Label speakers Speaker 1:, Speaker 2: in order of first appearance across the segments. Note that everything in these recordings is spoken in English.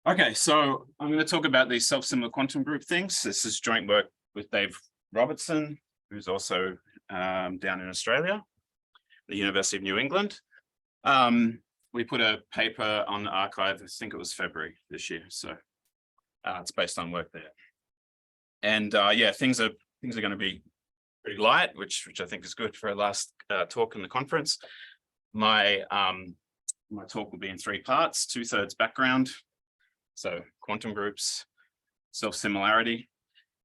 Speaker 1: Okay, so I'm going to talk about these self-similar quantum group things. This is joint work with Dave Robertson, who's also down in Australia, the University of New England. We put a paper on the archive, I think it was February this year. So it's based on work there. And yeah, things are going to be pretty light, which I think is good for our last talk in the conference. My talk will be in 3 parts: 2/3 background, so quantum groups, self-similarity,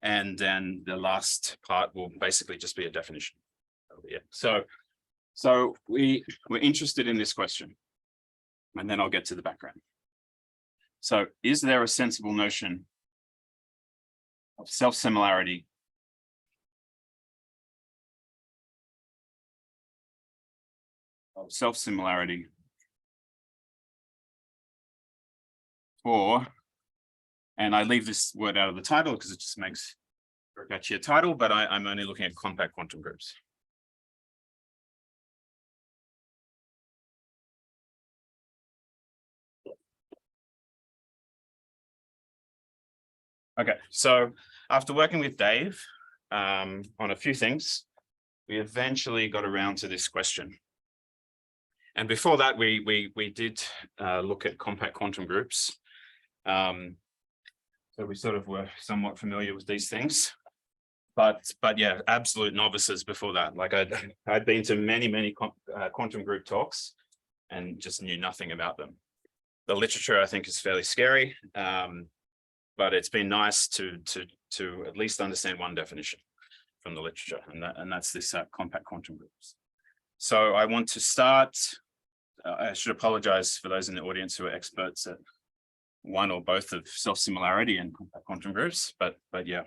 Speaker 1: and then the last part will basically just be a definition. So we're interested in this question, and then I'll get to the background. So is there a sensible notion of self-similarity for, and I leave this word out of the title because it just makes for a catchier title, but I'm only looking at compact quantum groups. Okay, so after working with Dave on a few things, we eventually got around to this question. And before that, we did look at compact quantum groups. So we sort of were somewhat familiar with these things, but yeah, absolute novices before that. Like I'd been to many quantum group talks and just knew nothing about them. The literature, I think, is fairly scary, but it's been nice to at least understand one definition from the literature, and that's this compact quantum groups. So I want to start. I should apologize for those in the audience who are experts at one or both of self-similarity and compact quantum groups, but yeah,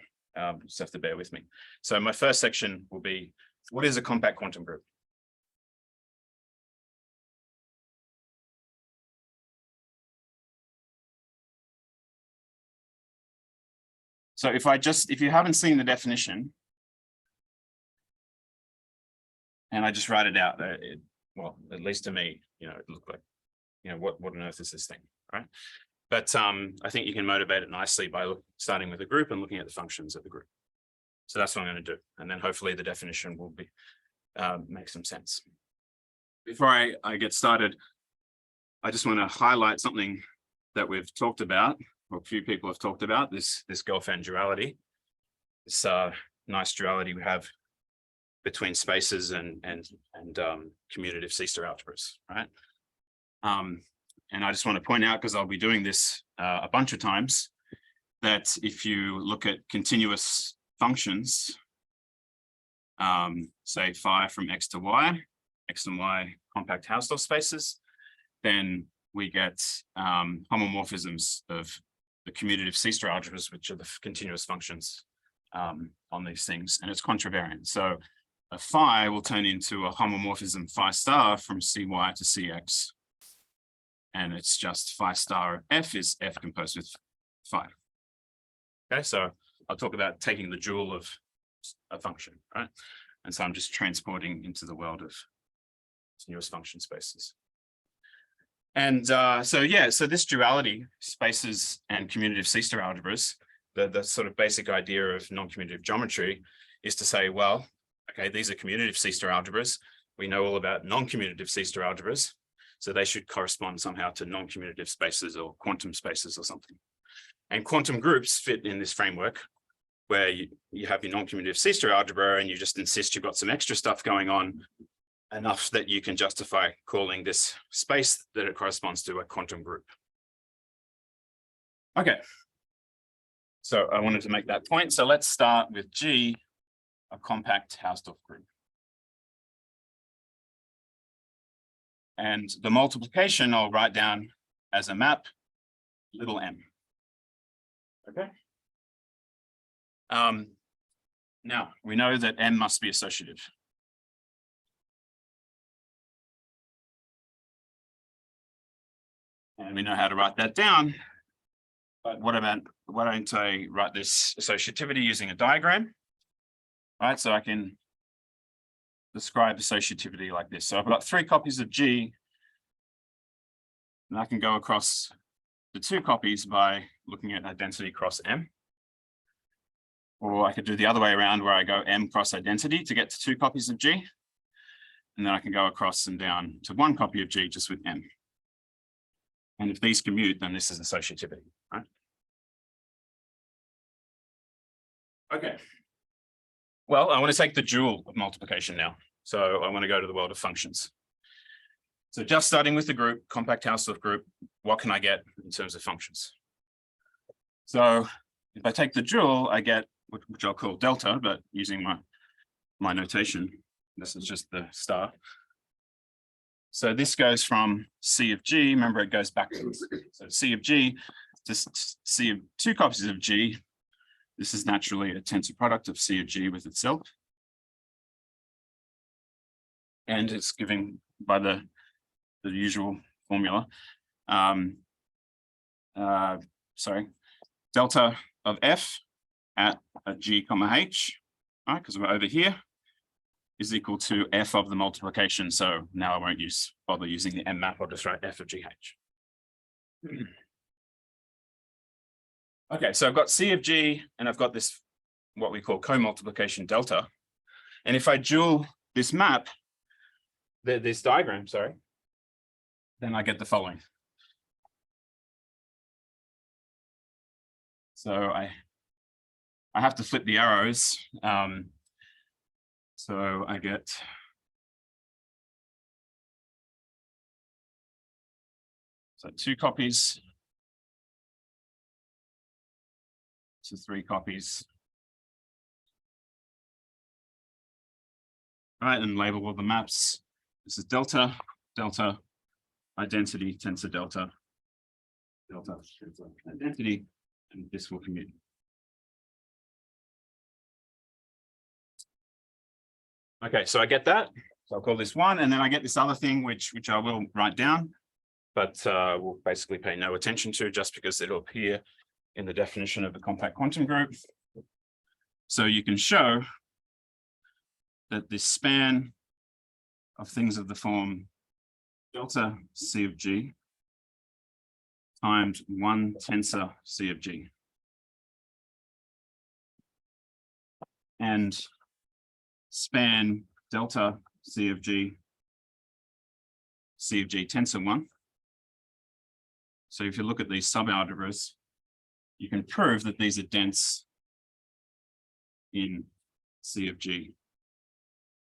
Speaker 1: just have to bear with me. So my first section will be, what is a compact quantum group? So if you haven't seen the definition, and I just write it out, well, at least to me, it looked like, what on earth is this thing, right? But I think you can motivate it nicely by starting with a group and looking at the functions of the group. So that's what I'm going to do. And then hopefully the definition will be make some sense. Before I get started, I just want to highlight something that we've talked about, or a few people have talked about, this girlfriend duality, this nice duality we have between spaces and commutative C-star algebras, right? And I just want to point out, because I'll be doing this a bunch of times, that if you look at continuous functions, say phi from x to y, x and y compact Hausdorff spaces, then we get homomorphisms of the commutative C-star algebras, which are the continuous functions on these things, and it's contravariant. So a phi will turn into a homomorphism phi star from cy to cx. And it's just phi star of f is f composed with phi. Okay, so I'll talk about taking the dual of a function, right? And so I'm just transporting into the world of continuous function spaces. And so this duality, spaces and commutative C-star algebras, the sort of basic idea of non-commutative geometry is to say, well, okay, these are commutative C-star algebras. We know all about non-commutative C-star algebras. So they should correspond somehow to non-commutative spaces or quantum spaces or something. And quantum groups fit in this framework where you have your non-commutative C-star algebra and you just insist you've got some extra stuff going on, enough that you can justify calling this space that it corresponds to a quantum group. Okay. So I wanted to make that point. So let's start with G, a compact Hausdorff group. And the multiplication I'll write down as a map, little m. Okay. Now we know that m must be associative. And we know how to write that down. But why don't I write this associativity using a diagram? All right, so I can describe associativity like this. So I've got 3 copies of G, and I can go across the two copies by looking at identity cross M. Or I could do the other way around where I go M cross identity to get to two copies of G. And then I can go across and down to one copy of G just with M. And if these commute, then this is associativity, right? Okay. Well, I want to take the dual of multiplication now. So I want to go to the world of functions. So just starting with the group, compact Hausdorff group, what can I get in terms of functions? So if I take the dual, I get, which I'll call delta, but using my notation, this is just the star. So this goes from C of G, remember it goes backwards. So C of G to C of two copies of G. This is naturally a tensor product of C of G with itself. And it's given by the usual formula. Delta of F at G comma H, right, because we're over here, is equal to F of the multiplication. So now I won't bother using the M map, I'll just write F of GH. Okay, so I've got C of G and I've got this, what we call co-multiplication delta. And if I dual this map, this diagram, sorry, then I get the following. So I have to flip the arrows. So I get two copies to three copies. All right, and label all the maps. This is delta, delta, identity, tensor delta, delta, tensor identity, and this will commute. Okay, so I get that. So I'll call this one, and then I get this other thing, which I will write down, but we'll basically pay no attention to just because it'll appear in the definition of the compact quantum group. So you can show that this span of things of the form delta C of G times one tensor C of G. And span delta C of G tensor one. So if you look at these subalgebras, you can prove that these are dense in C of G,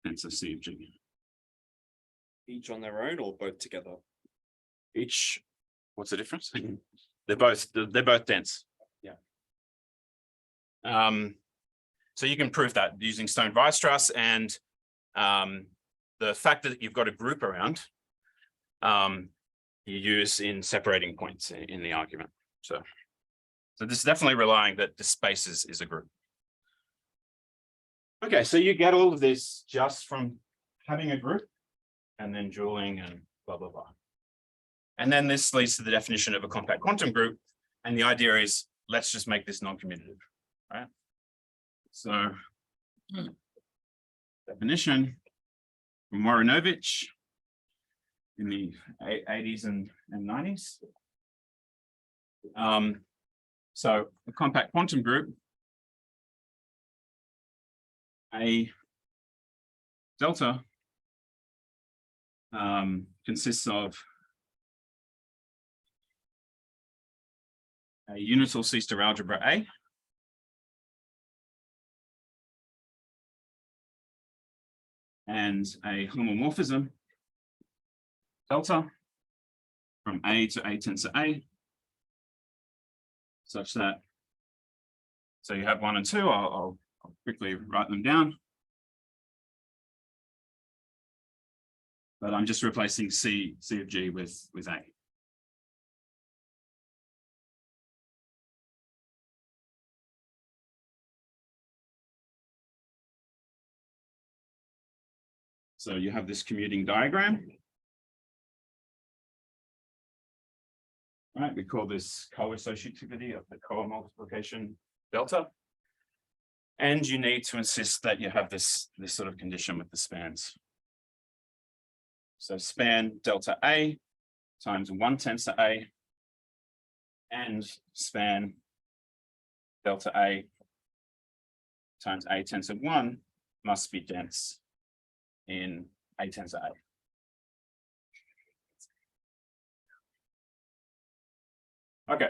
Speaker 1: tensor C of G.
Speaker 2: Each on their own or both together?
Speaker 1: Each, what's the difference? They're both dense.
Speaker 2: Yeah.
Speaker 1: So you can prove that using Stone-Weierstrass, and the fact that you've got a group around, you use in separating points in the argument. So this is definitely relying that the space is a group. Okay, so you get all of this just from having a group and then dueling and blah, blah, blah. And then this leads to the definition of a compact quantum group. And the idea is, let's just make this non-commutative, right? So definition from Woronovich in the 80s and 90s. So a compact quantum group, a delta consists of a unital C-star algebra A, and a homomorphism delta from A to A tensor A, such that, so you have 1 and 2, I'll quickly write them down. But I'm just replacing C of G with A. So you have this commuting diagram. Right, we call this co-associativity of the co-multiplication delta. And you need to insist that you have this sort of condition with the spans. So span delta A times 1 tensor A, and span delta A times A tensor 1 must be dense in A tensor A. Okay.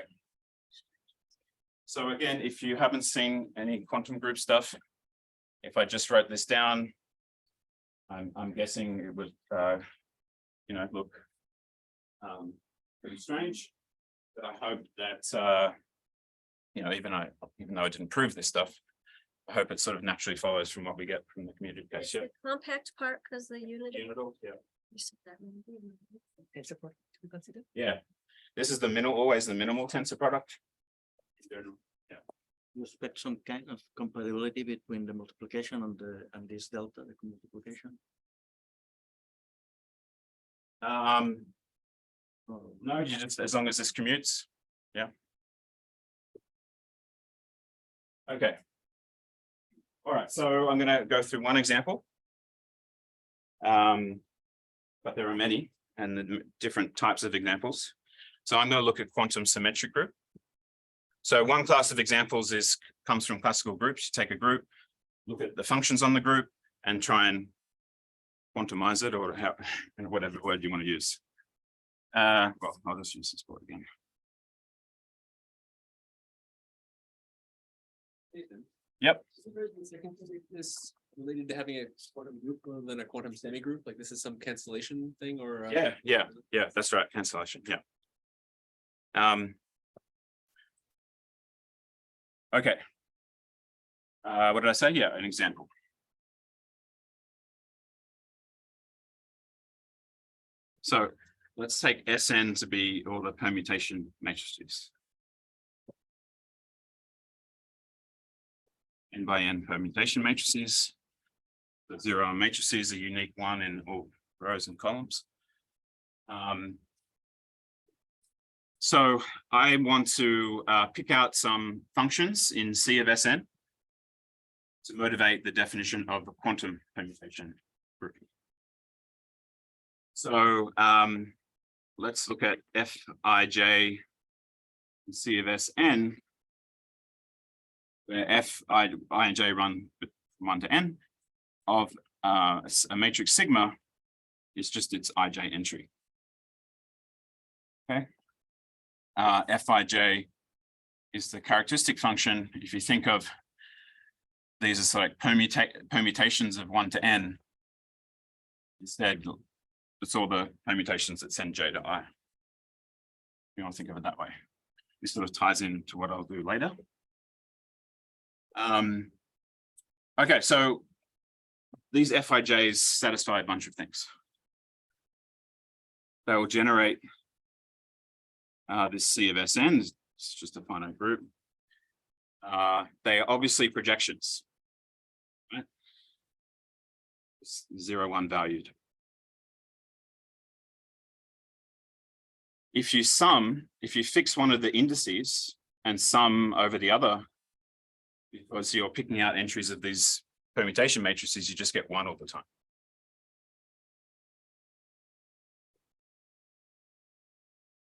Speaker 1: So again, if you haven't seen any quantum group stuff, if I just wrote this down, I'm guessing it would, look pretty strange. But I hope that, even though I didn't prove this stuff, I hope it sort of naturally follows from what we get from the community case. Yeah.
Speaker 3: The compact part because the unit.
Speaker 1: Yeah.
Speaker 3: You said that one, didn't you?
Speaker 4: Tensor product to be considered.
Speaker 1: Yeah. This is the always the minimal tensor product.
Speaker 4: You expect some kind of compatibility between the multiplication and this delta, the multiplication?
Speaker 1: No, you just, as long as this commutes. Yeah. Okay. All right, so I'm going to go through one example. But there are many and the different types of examples. So I'm going to look at quantum symmetric group. So one class of examples comes from classical groups. You take a group, look at the functions on the group and try and quantumize it, or whatever word you want to use. Well, I'll just use this board again. Yep.
Speaker 5: This related to having a quantum group rather than a quantum semi-group, like this is some cancellation thing or?
Speaker 1: Yeah, that's right, cancellation, yeah. Okay. What did I say? Yeah, an example. So let's take Sn to be all the permutation matrices. N by n permutation matrices. The 0 matrices are unique one in all rows and columns. So I want to pick out some functions in C of Sn to motivate the definition of the quantum permutation grouping. So let's look at Fij in C of Sn, where Fi and j run from 1 to n of a matrix sigma is just its ij entry. Okay. Fij is the characteristic function. If you think of these as like permutations of 1 to n, instead it's all the permutations that send j to I. You want to think of it that way. This sort of ties into what I'll do later. Okay, so these Fijs satisfy a bunch of things. They will generate this C of Sn, it's just a finite group. They are obviously projections, right? It's 0, 1 valued. If you fix one of the indices and sum over the other, because you're picking out entries of these permutation matrices, you just get 1 all the time.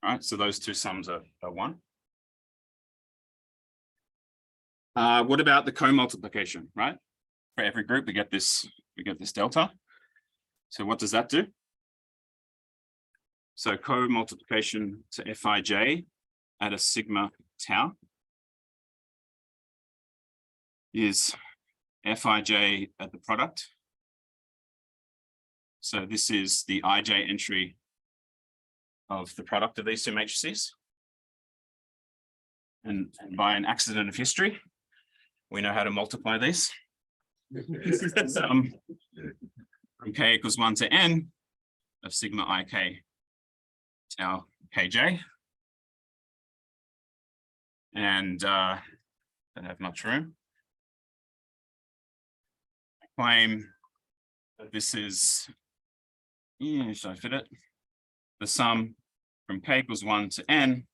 Speaker 1: All right, so those two sums are 1. What about the co-multiplication, right? For every group, we get this delta. So what does that do? So co-multiplication to Fij at a sigma tau is Fij at the product. So this is the ij entry of the product of these two matrices. And by an accident of history, we know how to multiply these. From k equals 1 to n of sigma ik tau kj. And don't have much room. I claim that this is, should I fit it? The sum from k equals 1 to n,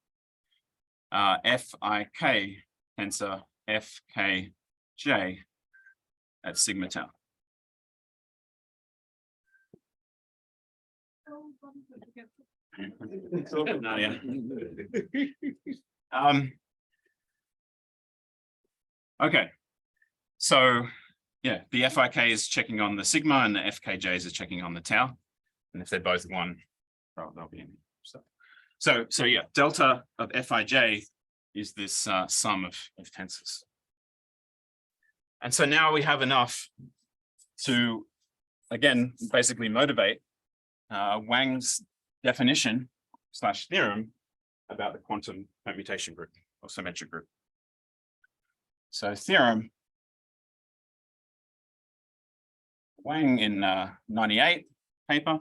Speaker 1: Fik tensor Fkj at sigma tau. No, yeah. Okay, so yeah, the FIK is checking on the sigma and the FKJs is checking on the tau. And if they're both one, well, they'll be in. So yeah, delta of Fij is this sum of tensors. And so now we have enough to, again, basically motivate Wang's definition / theorem about the quantum permutation group or symmetric group. So theorem, Wang in 98 paper.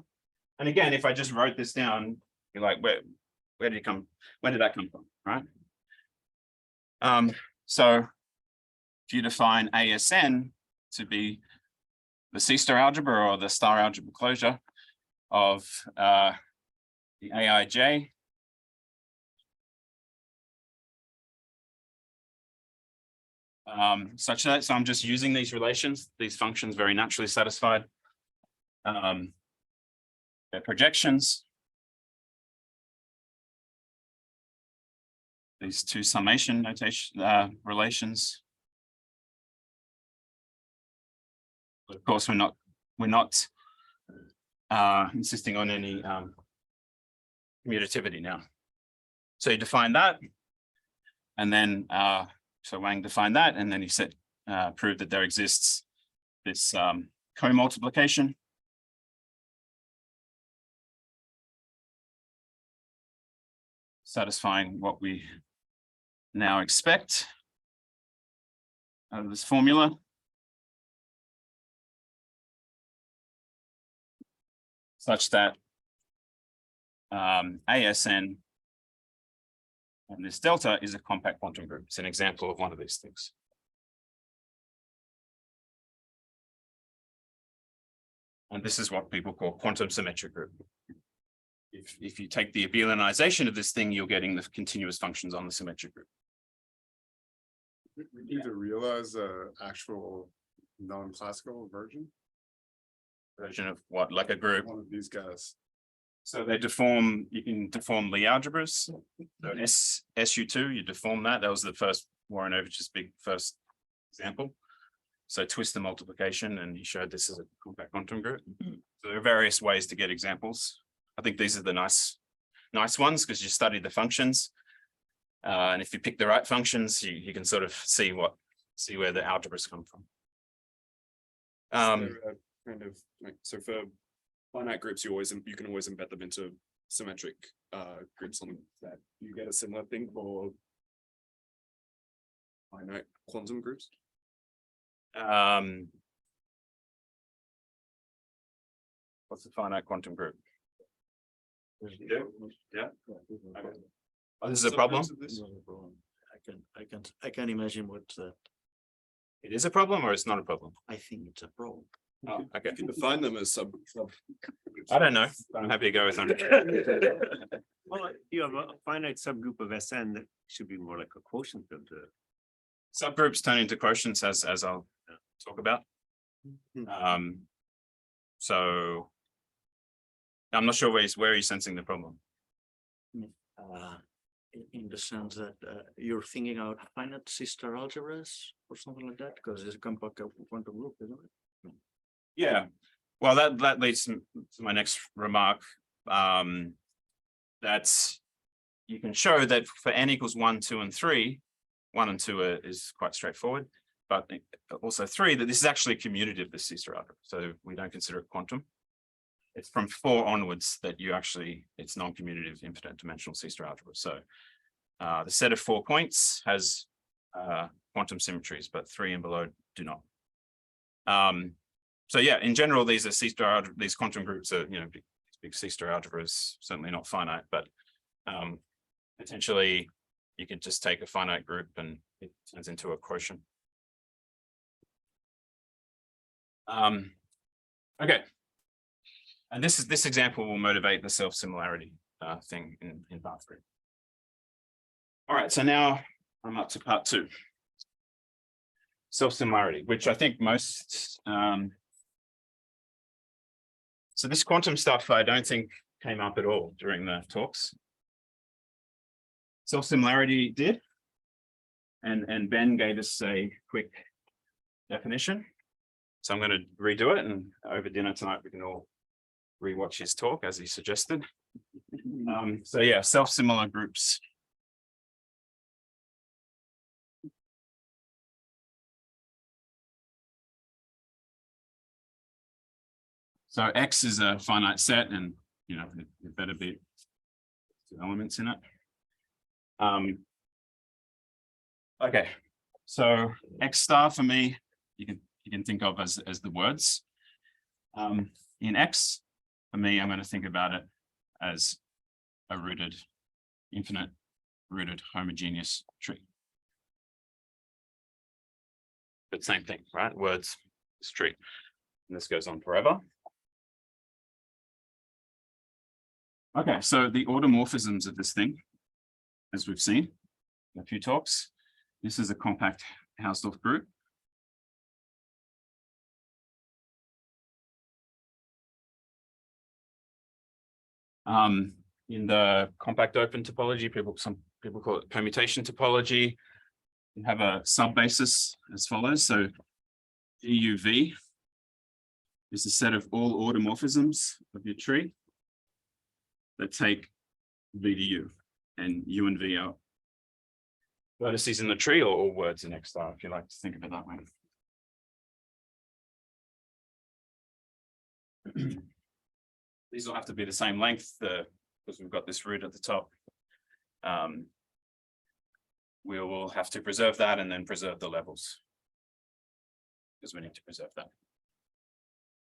Speaker 1: And again, if I just wrote this down, you're like, where did it come? Where did that come from? Right. So if you define ASN to be the C-star algebra or the star algebra closure of the Aij, such that, so I'm just using these relations, these functions very naturally satisfied. Their projections. These two summation notation relations. But of course, we're not insisting on any commutativity now. So you define that, and then so Wang defined that, and then he said proved that there exists this co-multiplication. Satisfying what we now expect out of this formula. Such that ASN and this delta is a compact quantum group. It's an example of one of these things. And this is what people call quantum symmetric group. If you take the abelianization of this thing, you're getting the continuous functions on the symmetric group.
Speaker 6: We need to realize a actual non-classical version
Speaker 1: Of what, like a group.
Speaker 6: one of these guys.
Speaker 1: So they deform, you can deform Lie algebras. So SU2, you deform that. That was the first Warrenovich's big first example. So twist the multiplication, and he showed this as a compact quantum group. So there are various ways to get examples. I think these are the nice ones because you study the functions. And if you pick the right functions, you can sort of see where the algebras come from.
Speaker 2: Kind of like, so for finite groups, you can always embed them into symmetric groups on that. You get a similar thing for finite quantum groups.
Speaker 1: What's the finite quantum group? Yeah. Okay. Oh, this is a problem.
Speaker 4: I can imagine what
Speaker 1: It is a problem, or it's not a problem?
Speaker 4: I think it's a problem.
Speaker 1: Oh, okay.
Speaker 2: You can define them as sub.
Speaker 1: I don't know. I'm happy to go with them.
Speaker 7: Well, you have a finite subgroup of Sn that should be more like a quotient of the.
Speaker 1: Subgroups turn into quotients as I'll talk about. So I'm not sure where you're sensing the problem.
Speaker 4: In the sense that you're thinking out finite sister algebras or something like that, because it's a compact quantum group, isn't it?
Speaker 1: Yeah. Well, that leads to my next remark. That's you can show that for n equals 1, 2, and 3, 1 and 2 is quite straightforward, but also 3, that this is actually commutative, this C-star algebra. So we don't consider it quantum. It's from 4 onwards that it's non-commutative infinite dimensional C-star algebra. So the set of 4 points has quantum symmetries, but 3 and below do not. So yeah, in general, these are C-star algebra, these quantum groups are, big C-star algebra is certainly not finite, but potentially you could just take a finite group and it turns into a quotient. Okay. And this example will motivate the self-similarity thing in part 3. All right, so now I'm up to part 2. Self-similarity, which I think most so this quantum stuff I don't think came up at all during the talks. self-similarity did. And Ben gave us a quick definition. So I'm going to redo it, and over dinner tonight, we can all rewatch his talk as he suggested. So yeah, self-similar groups. So X is a finite set, and you know, it better be two elements in it. Okay, so X star for me, you can think of as the words. In X, for me, I'm going to think about it as a rooted, infinite rooted homogeneous tree. But same thing, right? Words is tree. And this goes on forever. Okay, so the automorphisms of this thing, as we've seen in a few talks, this is a compact Hausdorff group. In the compact open topology, some people call it permutation topology. You have a sub-basis as follows. So DUV is a set of all automorphisms of your tree that take V to U, and U and V are vertices in the tree, or all words in X star, if you like to think of it that way. These will have to be the same length because we've got this root at the top. We will have to preserve that and then preserve the levels, because we need to preserve that.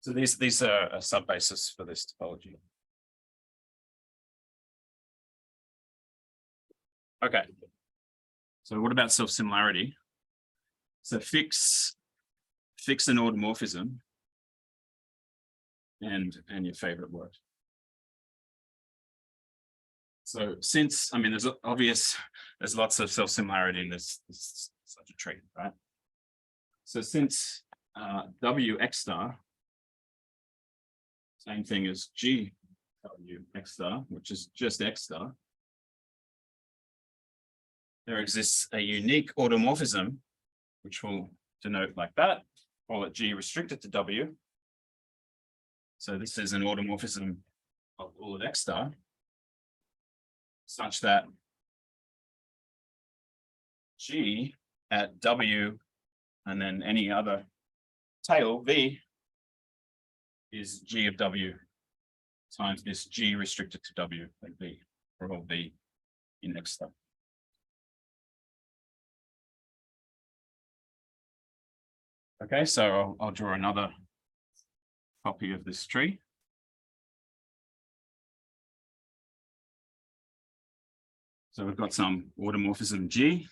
Speaker 1: So these are a sub-basis for this topology. Okay. So what about self-similarity? So fix an automorphism and your favorite word. So since, I mean, there's lots of self-similarity in this such a tree, right? So since W X star, same thing as G W X star, which is just X star, there exists a unique automorphism, which we'll denote like that, call it G restricted to W. So this is an automorphism of all of X star, such that G at W and then any other tail V is G of W times this G restricted to W, like V, for all V in X star. Okay, so I'll draw another copy of this tree. So we've got some automorphism G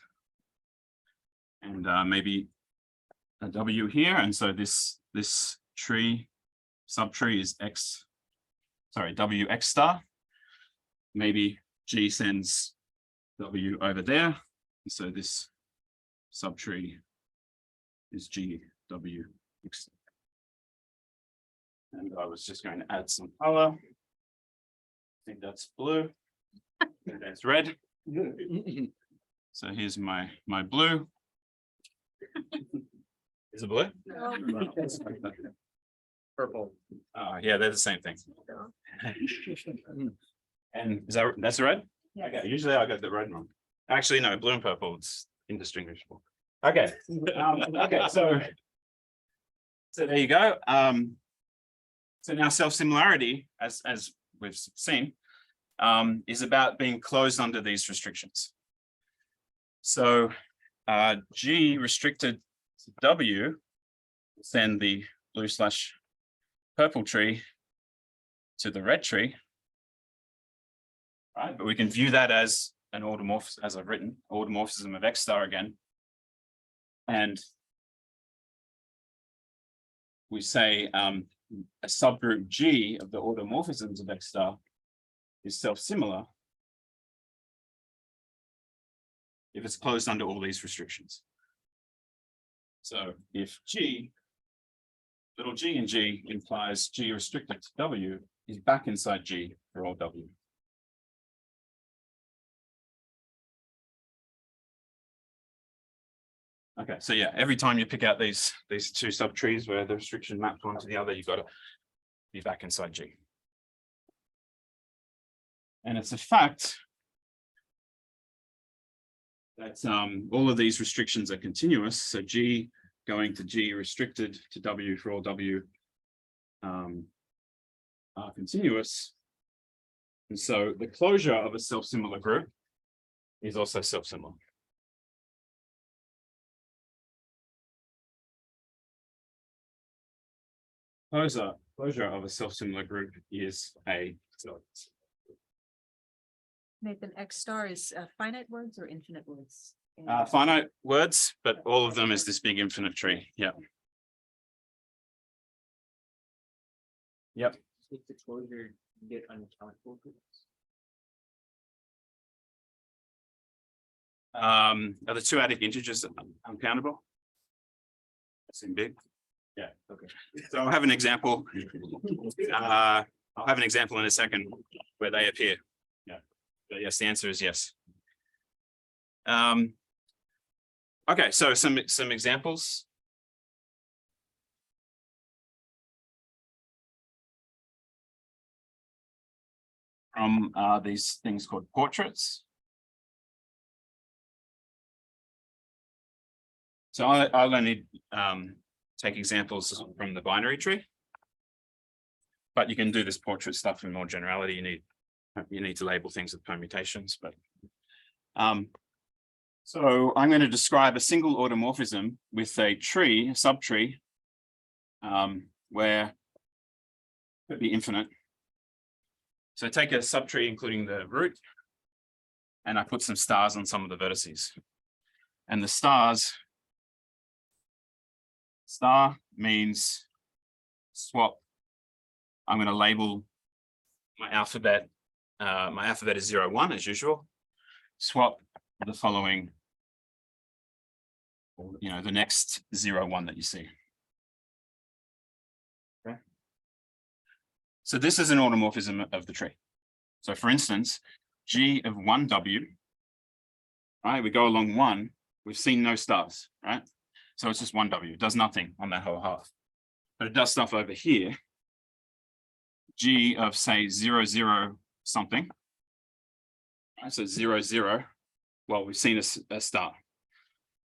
Speaker 1: and maybe a W here. And so this tree, subtree is W X star. Maybe G sends W over there. And so this subtree is G W X. And I was just going to add some color. I think that's blue. That's red. So here's my blue. Is it blue?
Speaker 2: Purple.
Speaker 1: Yeah, they're the same thing. And that's red? Yeah. Okay, usually I get the red wrong. Actually, no, blue and purple, it's indistinguishable. Okay. Okay, so there you go. So now self-similarity, as we've seen, is about being closed under these restrictions. So G restricted to W, send the blue/purple tree to the red tree, right? But we can view that as an automorphism, as I've written, automorphism of X star again. And we say a subgroup G of the automorphisms of X star is self-similar if it's closed under all these restrictions. So if G, little g in G implies G restricted to W is back inside G for all W. Okay, so yeah, every time you pick out these two subtrees where the restriction maps one to the other, you've got to be back inside G. And it's a fact that all of these restrictions are continuous. So G going to G restricted to W for all W are continuous. And so the closure of a self-similar group is also self-similar. Closure of a self-similar group is a
Speaker 8: Nathan, X star is finite words or infinite words?
Speaker 1: finite words, but all of them is this big infinite tree. Yeah. Yep.
Speaker 5: Take the closure, get uncountable groups.
Speaker 1: Are the two-adic integers uncountable? Seem big. Yeah, okay. So I'll have an example. I'll have an example in a second where they appear. Yeah. But yes, the answer is yes. Okay, so some examples. From these things called portraits. So I'll only take examples from the binary tree. But you can do this portrait stuff in more generality. You need to label things with permutations, but so I'm going to describe a single automorphism with a tree, a subtree, where it could be infinite. So take a subtree including the root, and I put some stars on some of the vertices. And the star means swap. I'm going to label my alphabet. My alphabet is 0, 1 as usual. Swap the following, the next 0, 1 that you see. Okay. So this is an automorphism of the tree. So for instance, G of 1W, right? We go along 1, we've seen no stars, right? So it's just 1W, it does nothing on that whole half. But it does stuff over here. G of say 0, 0 something. Right, so 0, 0. Well, we've seen a star.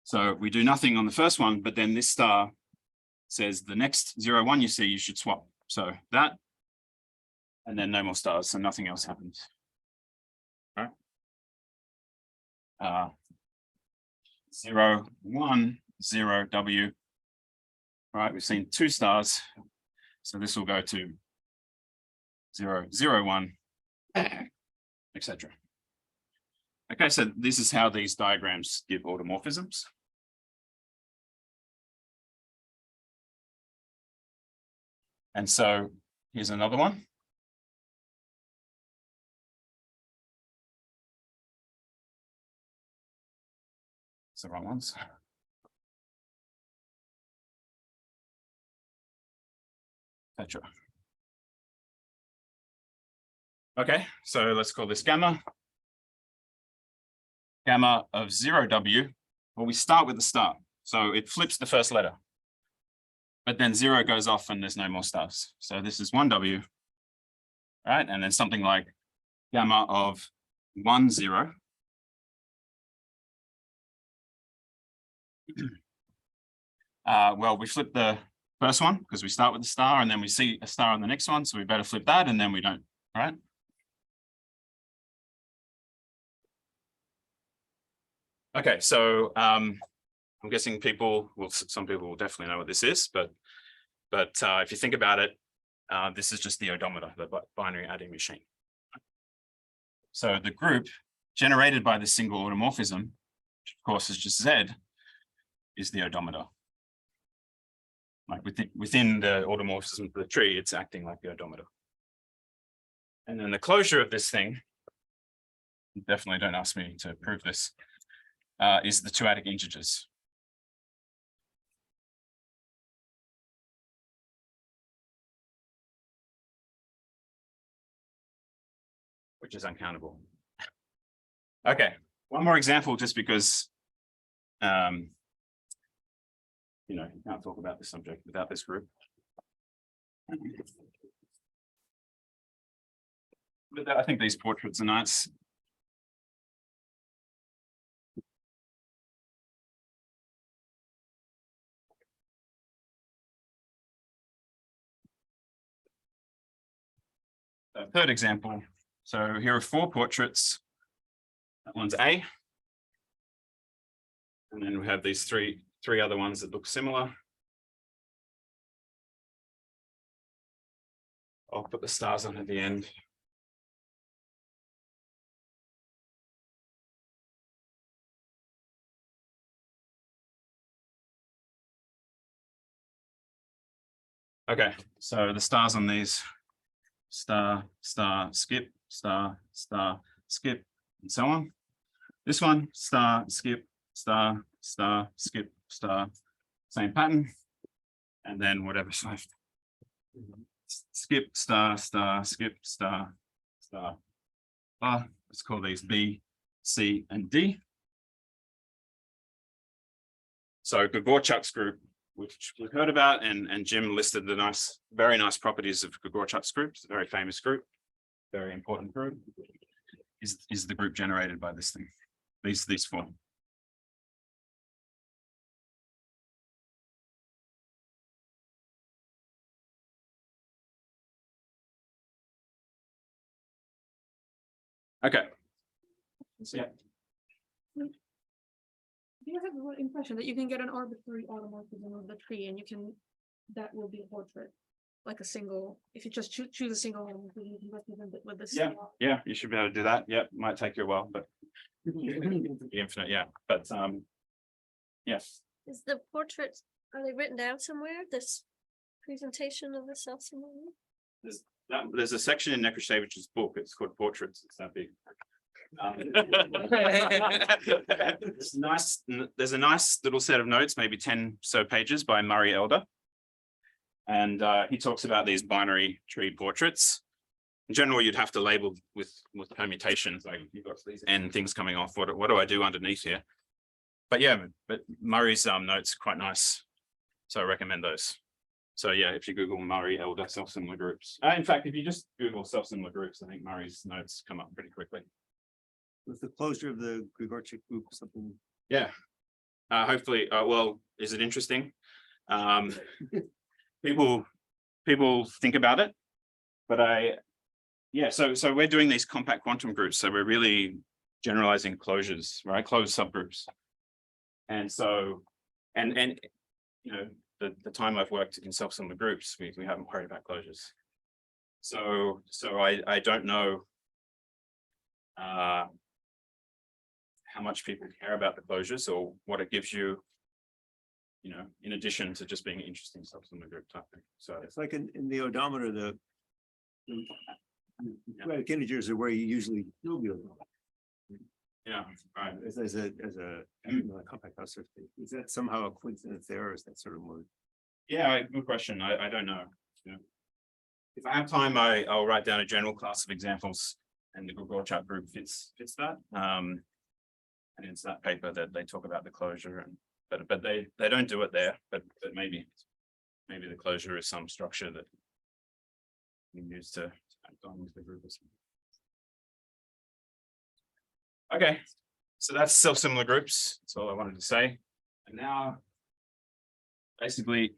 Speaker 1: So we do nothing on the first one, but then this star says the next 0, 1 you see, you should swap. So that, and then no more stars, so nothing else happens. All right. 0, 1, 0, W. All right, we've seen 2 stars. So this will go to 0, 0, 1, etc. Okay, so this is how these diagrams give automorphisms. And so here's another one. It's the wrong ones. Etc. Okay, so let's call this gamma. Gamma of 0W. Well, we start with the star, so it flips the first letter. But then 0 goes off and there's no more stars. So this is 1W, right? And then something like gamma of 1, 0. Well, we flip the first one because we start with the star and then we see a star on the next one. So we better flip that and then we don't, right? Okay, so I'm guessing some people will definitely know what this is, but if you think about it, this is just the odometer, the binary adding machine. So the group generated by this single automorphism, which of course is just Z, is the odometer. Like within the automorphism of the tree, it's acting like the odometer. And then the closure of this thing, definitely don't ask me to prove this, is the two-adic integers. Which is uncountable. Okay, one more example, just because you know, you can't talk about this subject without this group. But I think these portraits are nice. Third example. So here are 4 portraits. That one's A. And then we have these three other ones that look similar. I'll put the stars on at the end. Okay, so the stars on these, star, star, skip, star, star, skip, and so on. This one, star, skip, star, star, skip, star, same pattern. And then whatever's left. Skip, star, star, skip, star, star. Let's call these B, C, and D. So Gregorchuk's group, which we've heard about, and Jim listed the very nice properties of Gregorchuk's group. It's a very famous group, very important group, is the group generated by this thing, these 4. Okay. So, yeah.
Speaker 9: Do you have the impression that you can get an arbitrary automorphism of the tree and that will be a portrait? Like a single, if you just choose a single one, you can represent it with this.
Speaker 1: Yeah, you should be able to do that. Yeah, might take you a while, but the infinite, yeah. But yes.
Speaker 3: Is the portrait, are they written down somewhere? This presentation of the self-similarity?
Speaker 1: There's a section in Nekrashevich's book. It's called Portraits. It's that big. There's a nice little set of notes, maybe 10 so pages by Murray Elder. And he talks about these binary tree portraits. In general, you'd have to label with permutations, like you've got these N things coming off. What do I do underneath here? But yeah, but Murray's notes are quite nice. So I recommend those. So yeah, if you Google Murray Elder self-similar groups. In fact, if you just Google self-similar groups, I think Murray's notes come up pretty quickly.
Speaker 7: Was the closure of the Gregorchuk group something?
Speaker 1: Yeah. Hopefully, well, is it interesting? People think about it, but so we're doing these compact quantum groups. So we're really generalizing closures, right? Closed subgroups. And so, and you know, the time I've worked in self-similar groups, we haven't worried about closures. So I don't know how much people care about the closures or what it gives you, you know, in addition to just being an interesting self-similar group type thing. So
Speaker 7: It's like in the odometer, the quadratic integers are where you usually do the odometer.
Speaker 1: yeah, right.
Speaker 7: As a compact house surface. Is that somehow a coincidence there, or is that sort of more?
Speaker 1: Yeah, good question. I don't know. Yeah. If I have time, I'll write down a general class of examples, and the Gregorchuk group fits that. And it's that paper that they talk about the closure, and but they don't do it there. But maybe the closure is some structure that we use to act on with the group. Okay, so that's self-similar groups. That's all I wanted to say. And now, basically,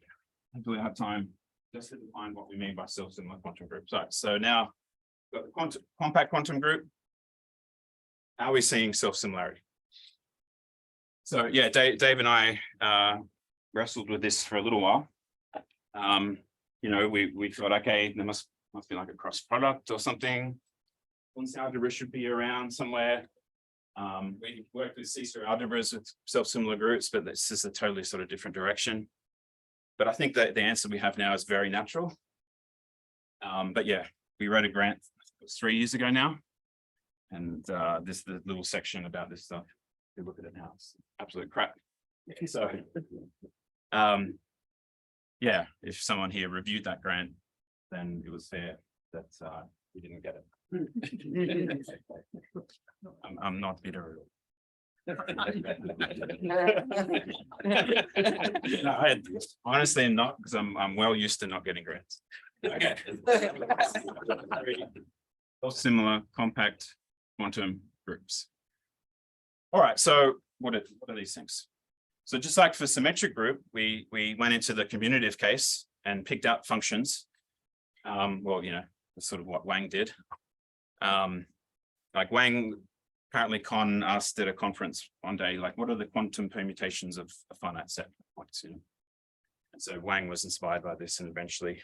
Speaker 1: hopefully I have time just to define what we mean by self-similar quantum groups. Right, so now we've got the compact quantum group. How are we seeing self-similarity? So yeah, Dave and I wrestled with this for a little while. You know, we thought, okay, there must be like a cross product or something. Once algebra should be around somewhere. We worked with C-star algebras with self-similar groups, but this is a totally sort of different direction. But I think that the answer we have now is very natural. But yeah, we wrote a grant 3 years ago now. And this the little section about this stuff. If you look at it now, it's absolute crap. So yeah, if someone here reviewed that grant, then it was fair that we didn't get it. I'm not bitter at all. No, honestly, not because I'm well used to not getting grants. Okay. All similar compact quantum groups. All right, so what are these things? So just like for symmetric group, we went into the commutative case and picked out functions. Well, you know, that's sort of what Wang did. Like Wang, apparently Con asked at a conference one day, like, what are the quantum permutations of a finite set? And so Wang was inspired by this and eventually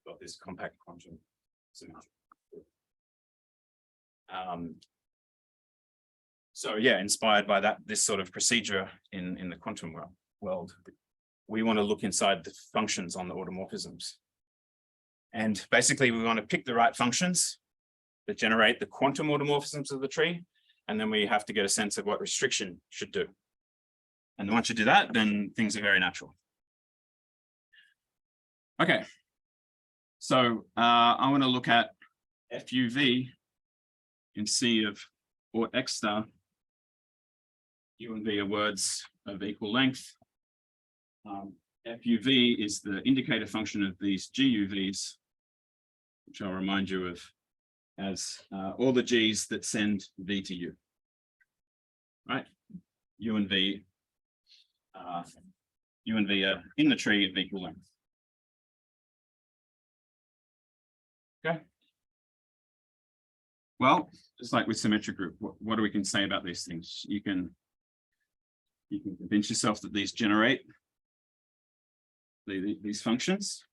Speaker 1: got this compact quantum symmetric. So yeah, inspired by this sort of procedure in the quantum world, we want to look inside the functions on the automorphisms. And basically we want to pick the right functions that generate the quantum automorphisms of the tree. And then we have to get a sense of what restriction should do. And once you do that, then things are very natural. Okay. So I want to look at FUV in C of or X star. U and V are words of equal length. FUV is the indicator function of these GUVs, which I'll remind you of as all the G's that send V to U. Right? U and V are in the tree of equal length. Okay. Well, just like with symmetric group, what do we can say about these things? You can convince yourself that these generate these functions.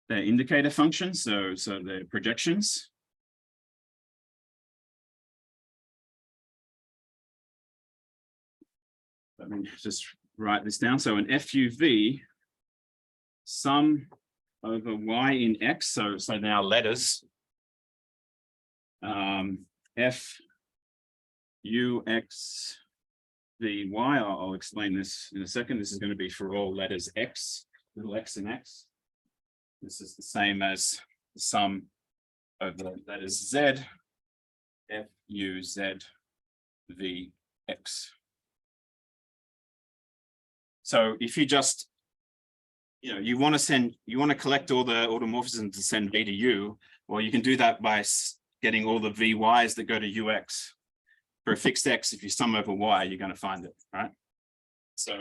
Speaker 1: They're indicator functions, so they're projections. Let me just write this down. So an FUV sum over y in x, so now letters, f u x v y. I'll explain this in a second. This is going to be for all letters x, little x in x. This is the same as the sum of the letters z, f u z v x. So if you just, you want to collect all the automorphisms to send v to u, well, you can do that by getting all the vy's that go to ux. For a fixed x, if you sum over y, you're going to find it, right? So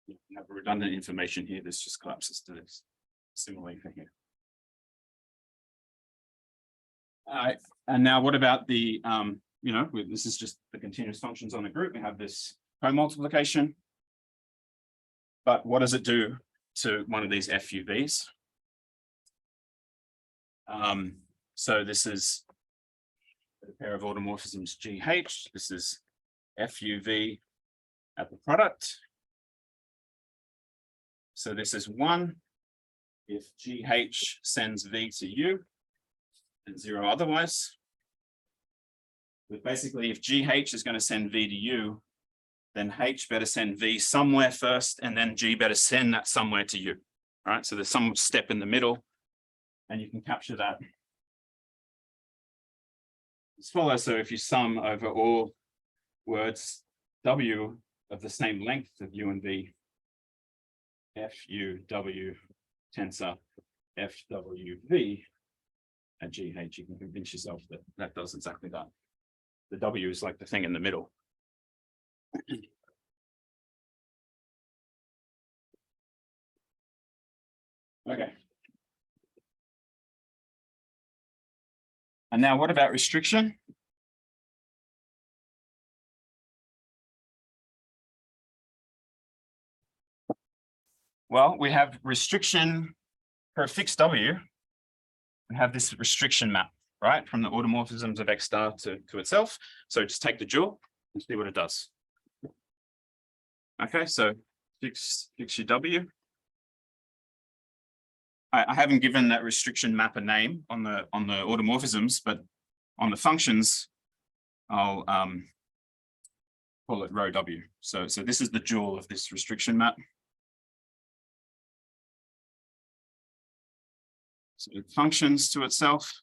Speaker 1: you have redundant information here. This just collapses to this. Similarly for here. All right, and now what about the, this is just the continuous functions on a group. We have this co-multiplication. But what does it do to one of these FUVs? So this is a pair of automorphisms GH. This is FUV at the product. So this is 1 if GH sends V to U and 0 otherwise. But basically, if GH is going to send V to U, then H better send V somewhere first, and then G better send that somewhere to U. All right, so there's some step in the middle, and you can capture that. As follows, so if you sum over all words W of the same length of U and V, FUW tensor FWV at GH, you can convince yourself that that does exactly that. The W is like the thing in the middle. Okay. And now what about restriction? Well, we have restriction for a fixed W. We have this restriction map, right? From the automorphisms of X star to itself. So just take the dual and see what it does. Okay, so fix your W. I haven't given that restriction map a name on the automorphisms, but on the functions, I'll call it rho W. So this is the dual of this restriction map. So it functions to itself.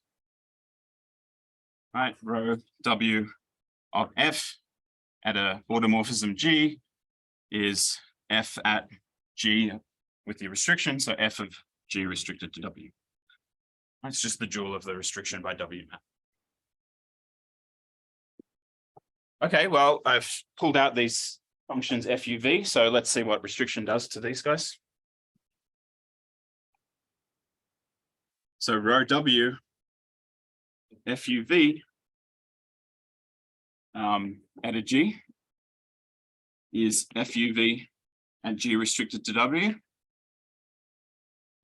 Speaker 1: right? Row W of F at a automorphism G is F at G with the restriction, so F of G restricted to W. That's just the dual of the restriction by W map. Okay, well, I've pulled out these functions FUV, so let's see what restriction does to these guys. So row W FUV at a G is FUV at G restricted to W.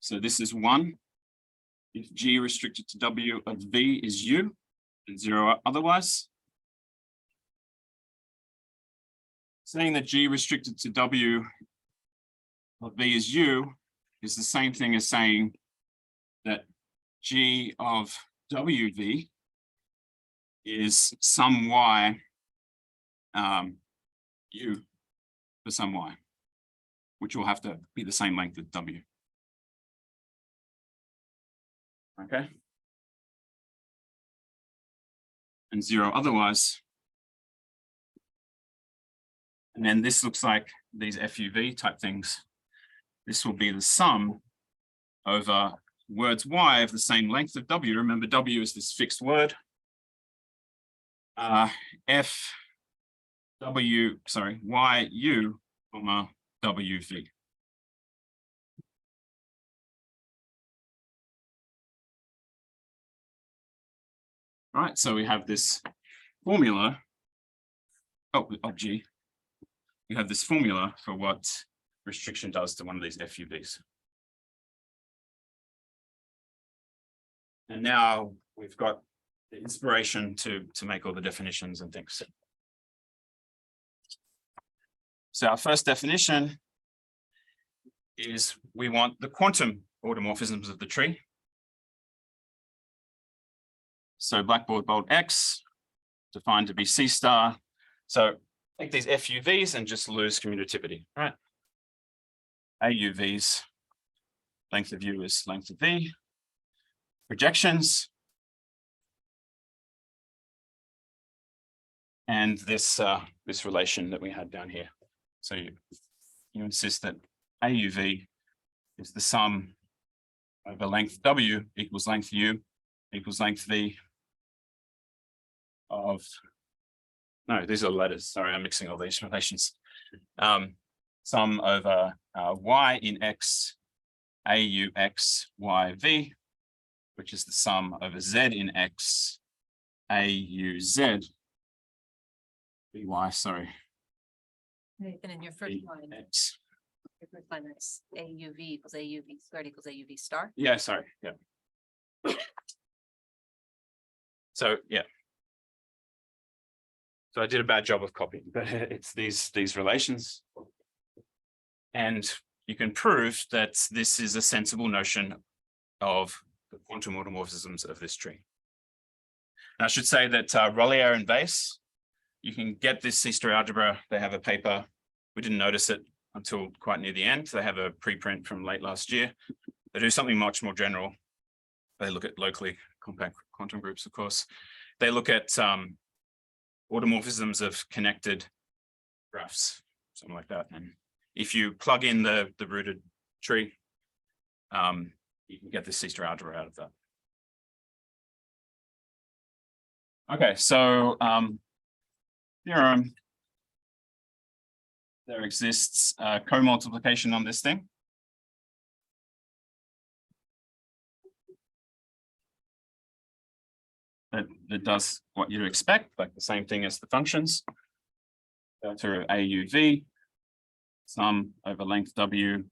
Speaker 1: So this is 1. If G restricted to W of V is U and 0 otherwise. Saying that G restricted to W of V is U is the same thing as saying that G of WV is some Y U for some Y, which will have to be the same length as W. Okay. And 0 otherwise. And then this looks like these FUV type things. This will be the sum over words Y of the same length of W. Remember, W is this fixed word. YU, comma, WV. All right, so we have this formula. Of G. You have this formula for what restriction does to one of these FUVs. And now we've got the inspiration to make all the definitions and things. So our first definition is we want the quantum automorphisms of the tree. So blackboard bold X defined to be C star. So take these FUVs and just lose commutativity, right? AUVs, length of U is length of V. Projections. And this relation that we had down here. So you insist that AUV is the sum over length W equals length U equals length V of, no, these are letters. Sorry, I'm mixing all these relations. Sum over Y in X, AUX, YV, which is the sum over Z in X, AUZ, BY, sorry.
Speaker 8: And in your first line,
Speaker 1: X.
Speaker 8: your first line, that's AUV equals AUV squared equals AUV star.
Speaker 1: Yeah, sorry, yeah. So, yeah. So I did a bad job of copying, but it's these relations. And you can prove that this is a sensible notion of the quantum automorphisms of this tree. Now, I should say that Rollier and Weiss, you can get this C-star algebra. They have a paper. We didn't notice it until quite near the end. They have a preprint from late last year. They do something much more general. They look at locally compact quantum groups, of course. They look at automorphisms of connected graphs, something like that. And if you plug in the rooted tree, you can get this C-star algebra out of that. Okay, so theorem. There exists co-multiplication on this thing. That does what you'd expect, like the same thing as the functions. Delta of AUV, sum over length W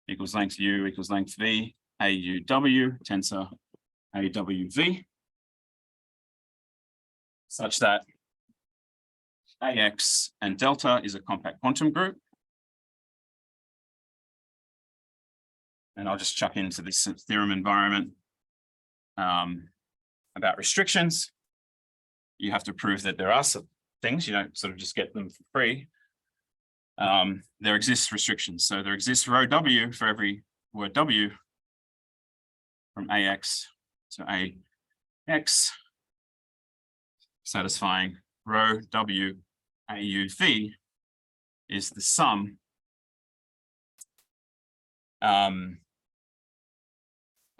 Speaker 1: equals length U equals length V, AUW, tensor AWV, such that AX and delta is a compact quantum group. And I'll just chuck into this theorem environment about restrictions. You have to prove that there are some things, you don't sort of just get them for free. There exists restrictions. So there exists row W for every word W from AX to AX. satisfying rho W AU V is the sum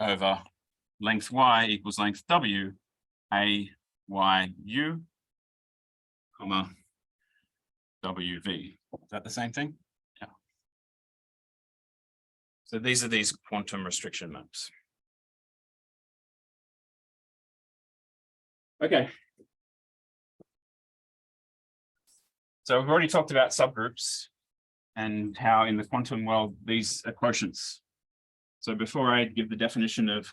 Speaker 1: over length Y equals length W A Y U, comma W V. Is that the same thing? Yeah. So these are these quantum restriction maps. Okay. So we've already talked about subgroups and how in the quantum world, these are quotients. So before I give the definition of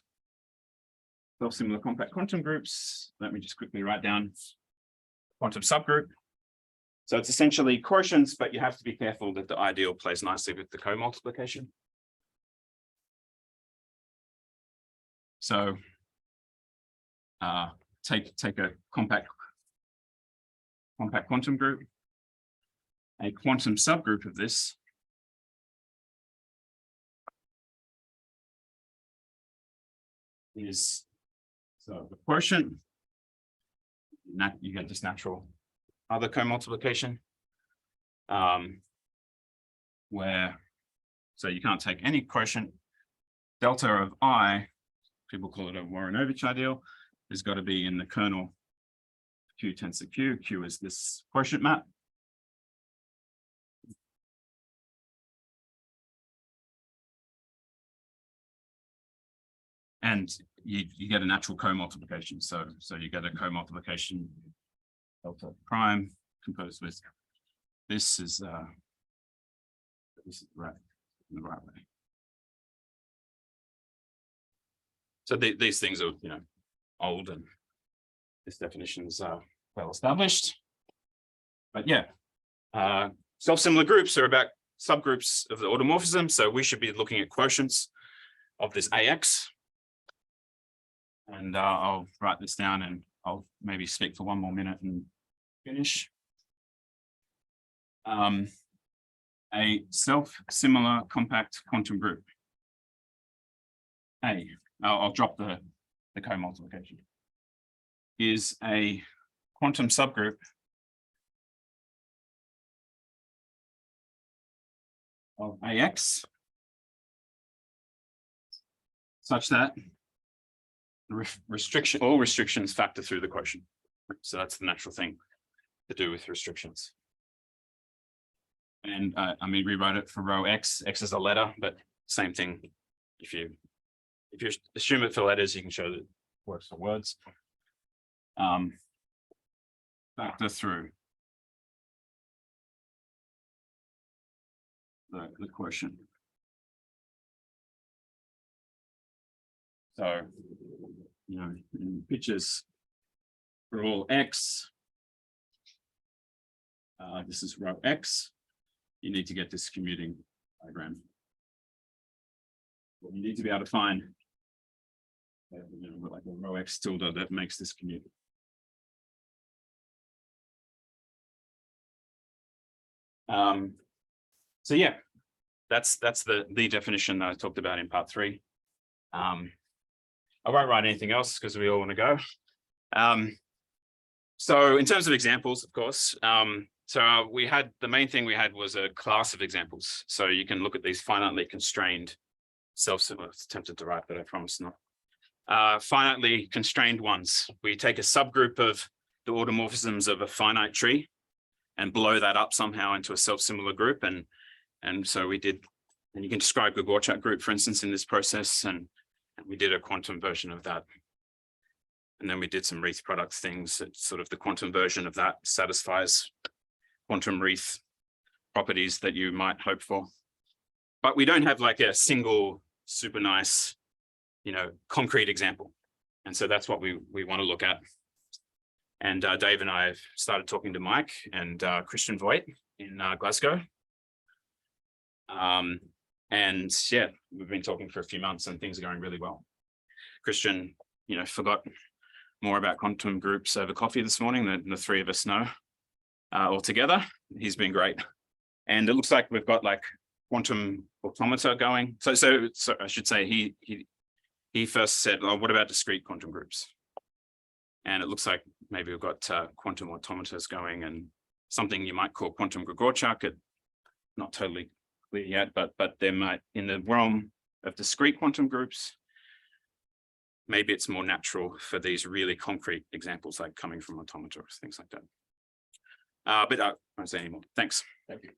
Speaker 1: self-similar compact quantum groups, let me just quickly write down quantum subgroup. So it's essentially quotients, but you have to be careful that the ideal plays nicely with the co-multiplication. So take a compact quantum group. A quantum subgroup of this is, so the quotient, you get this natural other co-multiplication, where, so you can't take any quotient, delta of I, people call it a Woronovich ideal, has got to be in the kernel Q tensor Q. Q is this quotient map. And you get a natural co-multiplication. So you get a co-multiplication delta prime composed with this is right in the right way. So these things are, you know, old, and this definition is well established. But yeah, self-similar groups are about subgroups of the automorphism. So we should be looking at quotients of this AX. And I'll write this down and I'll maybe speak for one more minute and finish. A self-similar compact quantum group. I'll drop the co-multiplication. Is a quantum subgroup of AX such that all restrictions factor through the quotient. So that's the natural thing to do with restrictions. And I mean, rewrite it for row X. X is a letter, but same thing. If you assume it for letters, you can show that it works for words. Factor through the quotient. So, you know, in pictures for all X, this is row X, you need to get this commuting diagram. Well, you need to be able to find, you know, like a row X tilde that makes this commute. So yeah, that's the definition that I talked about in part 3. I won't write anything else because we all want to go. So in terms of examples, of course, so we had, the main thing we had was a class of examples. So you can look at these finitely constrained self-similar, tempted to write, but I promise not. Finitely constrained ones. We take a subgroup of the automorphisms of a finite tree and blow that up somehow into a self-similar group. And so we did, and you can describe the Gorchak group, for instance, in this process, and we did a quantum version of that. And then we did some Reith product things that sort of the quantum version of that satisfies quantum Reith properties that you might hope for. But we don't have like a single super nice, you know, concrete example. And so that's what we want to look at. And Dave and I have started talking to Mike and Christian Voigt in Glasgow. And yeah, we've been talking for a few months and things are going really well. Christian, you know, forgot more about quantum groups over coffee this morning than the three of us know all together. He's been great. And it looks like we've got like quantum automata going. So I should say he first said, oh, what about discrete quantum groups? And it looks like maybe we've got quantum automatas going and something you might call quantum Grigorchuk. Not totally clear yet, but there might, in the realm of discrete quantum groups, maybe it's more natural for these really concrete examples like coming from automata or things like that. But I won't say anymore. Thanks.
Speaker 2: Thank you.